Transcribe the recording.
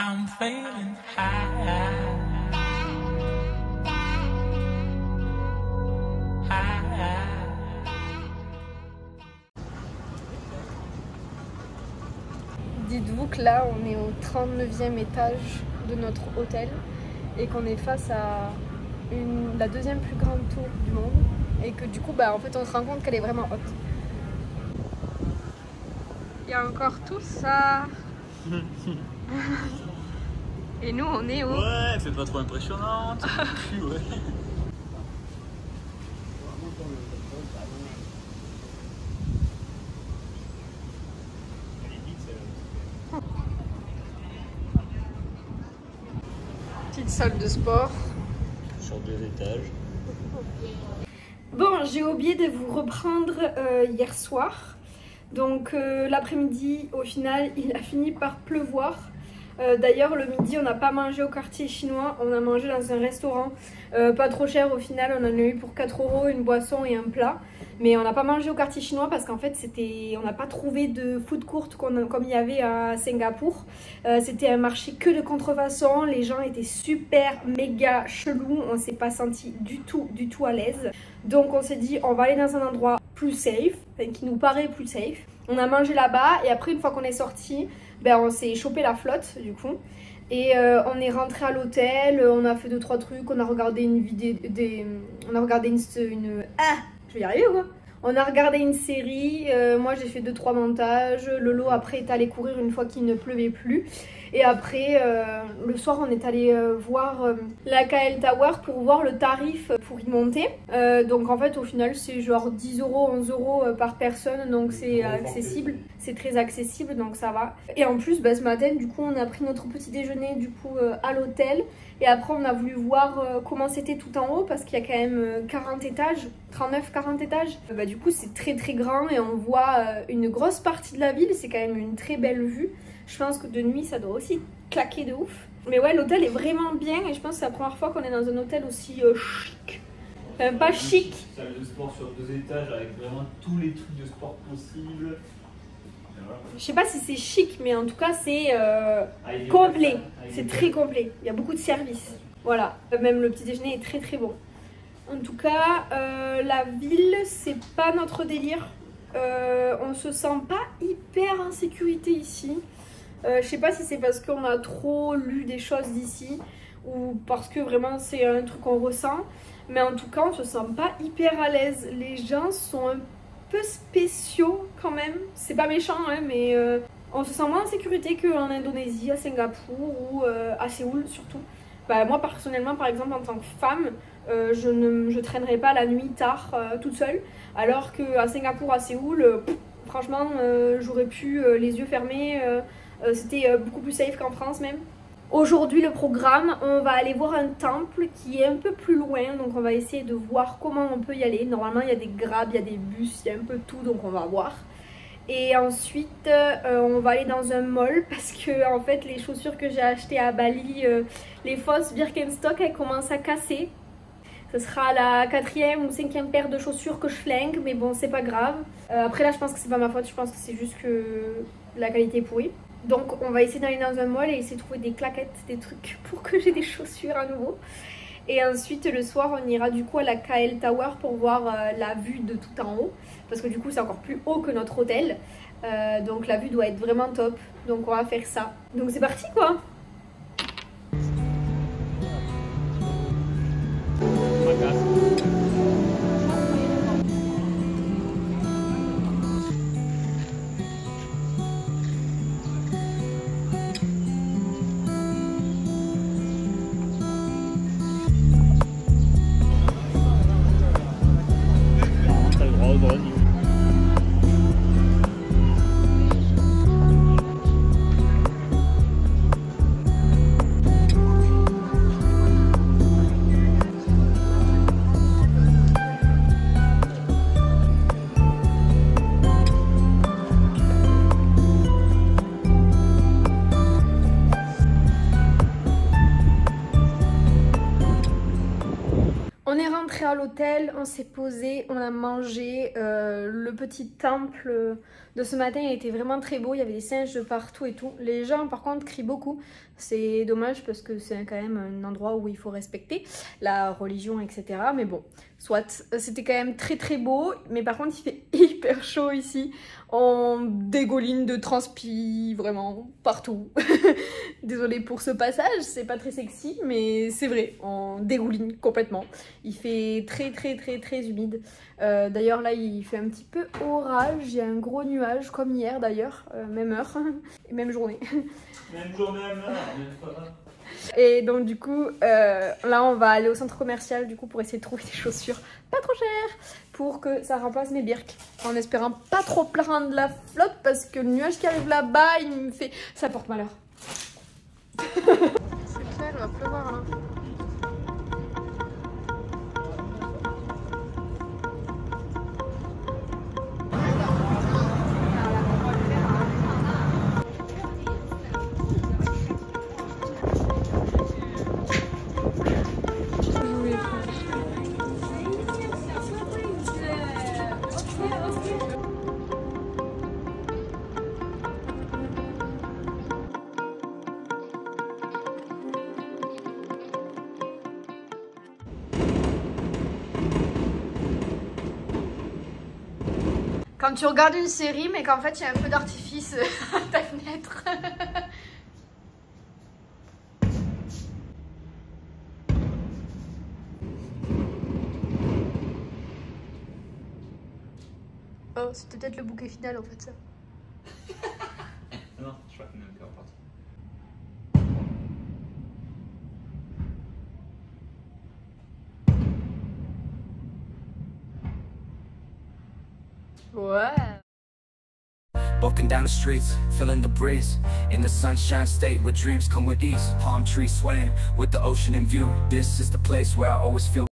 I'm feeling high. Dites-vous que là on est au 39e étage de notre hôtel et qu'on est face à la deuxième plus grande tour du monde et que du coup en fait on se rend compte qu'elle est vraiment haute. Il y a encore tout ça. Et nous on est au... Ouais, c'est pas trop impressionnante. Ouais. Petite salle de sport. Sur 2 étages. Bon, j'ai oublié de vous reprendre hier soir. Donc l'après-midi, au final, il a fini par pleuvoir. D'ailleurs, le midi, on n'a pas mangé au quartier chinois. On a mangé dans un restaurant pas trop cher au final. On en a eu pour 4 €, une boisson et un plat. Mais on n'a pas mangé au quartier chinois parce qu'en fait, on n'a pas trouvé de food court comme il y avait à Singapour. C'était un marché que de contrefaçon. Les gens étaient super méga chelous. On ne s'est pas senti du tout à l'aise. Donc on s'est dit, on va aller dans un endroit plus safe, enfin, qui nous paraît plus safe. On a mangé là-bas et après, une fois qu'on est sorti, on s'est chopé la flotte du coup. Et on est rentré à l'hôtel, on a fait 2-3 trucs, on a regardé une vidéo, on a regardé je vais y arriver ou quoi? On a regardé une série, moi j'ai fait 2-3 montages, Lolo après est allé courir une fois qu'il ne pleuvait plus. Et après, le soir, on est allé voir la KL Tower pour voir le tarif pour y monter. Donc en fait, au final, c'est genre 10 €, 11 € par personne, donc c'est accessible. C'est très accessible, donc ça va. Et en plus, ce matin, du coup, on a pris notre petit déjeuner du coup à l'hôtel. Et après, on a voulu voir comment c'était tout en haut, parce qu'il y a quand même 40 étages, 39-40 étages. Du coup, c'est très grand et on voit une grosse partie de la ville. C'est quand même une très belle vue. Je pense que de nuit, ça doit aussi claquer de ouf. Mais ouais, l'hôtel est vraiment bien et je pense que c'est la première fois qu'on est dans un hôtel aussi chic. Enfin, pas chic. Salle de sport sur 2 étages avec vraiment tous les trucs de sport possibles. Je sais pas si c'est chic, mais en tout cas, c'est complet. C'est très complet. Il y a beaucoup de services. Voilà. Même le petit déjeuner est très bon. En tout cas, la ville, c'est pas notre délire. On se sent pas hyper en sécurité ici. Je sais pas si c'est parce qu'on a trop lu des choses d'ici ou parce que vraiment c'est un truc qu'on ressent. Mais en tout cas, on se sent pas hyper à l'aise. Les gens sont un peu spéciaux quand même. C'est pas méchant, hein, mais on se sent moins en sécurité qu'en Indonésie, à Singapour ou à Séoul surtout. Moi personnellement, par exemple, en tant que femme, je traînerai pas la nuit tard toute seule. Alors qu'à Singapour, à Séoul, franchement, j'aurais pu les yeux fermés. C'était beaucoup plus safe qu'en France même. Aujourd'hui, le programme, on va aller voir un temple qui est un peu plus loin. Donc on va essayer de voir comment on peut y aller. Normalement, il y a des grabs, il y a des bus, il y a un peu tout. Donc on va voir. Et ensuite, on va aller dans un mall parce que en fait, les chaussures que j'ai achetées à Bali, les fausses Birkenstock, elles commencent à casser. Ce sera la 4e ou 5e paire de chaussures que je flingue, mais bon, c'est pas grave. Après là, je pense que c'est pas ma faute, je pense que c'est juste que la qualité est pourrie. Donc on va essayer d'aller dans un mall et essayer de trouver des claquettes, des trucs pour que j'ai des chaussures à nouveau. Et ensuite le soir, on ira du coup à la KL Tower pour voir la vue de tout en haut. Parce que du coup, c'est encore plus haut que notre hôtel. Donc la vue doit être vraiment top. Donc on va faire ça. Donc c'est parti quoi! l'hôtel, on s'est posé, on a mangé. Le petit temple de ce matin était vraiment très beau, il y avait des singes de partout et tout. Les gens par contre crient beaucoup, c'est dommage parce que c'est quand même un endroit où il faut respecter la religion, etc. Mais bon, soit, c'était quand même très très beau, mais par contre il fait hyper chaud ici. On dégouline de transpi vraiment partout. Désolée pour ce passage, c'est pas très sexy, mais c'est vrai, on dégouline complètement. Il fait très très très très humide. D'ailleurs là il fait un petit peu orage, il y a un gros nuage comme hier d'ailleurs, même heure et même journée. Même journée, même heure. Et donc du coup là on va aller au centre commercial du coup pour essayer de trouver des chaussures pas trop chères pour que ça remplace mes birks, en espérant pas trop prendre la flotte parce que le nuage qui arrive là-bas il me fait, ça porte malheur. C'est clair, il va pleuvoir là. Quand tu regardes une série mais qu'en fait il y a un peu d'artifice à ta fenêtre. Oh, c'était peut-être le bouquet final en fait ça. Non, je crois qu'il y en a encore partout. Ouais. Walking down the streets, feeling the breeze. In the sunshine state where dreams come with ease. Palm trees swaying with the ocean in view. This is the place where I always feel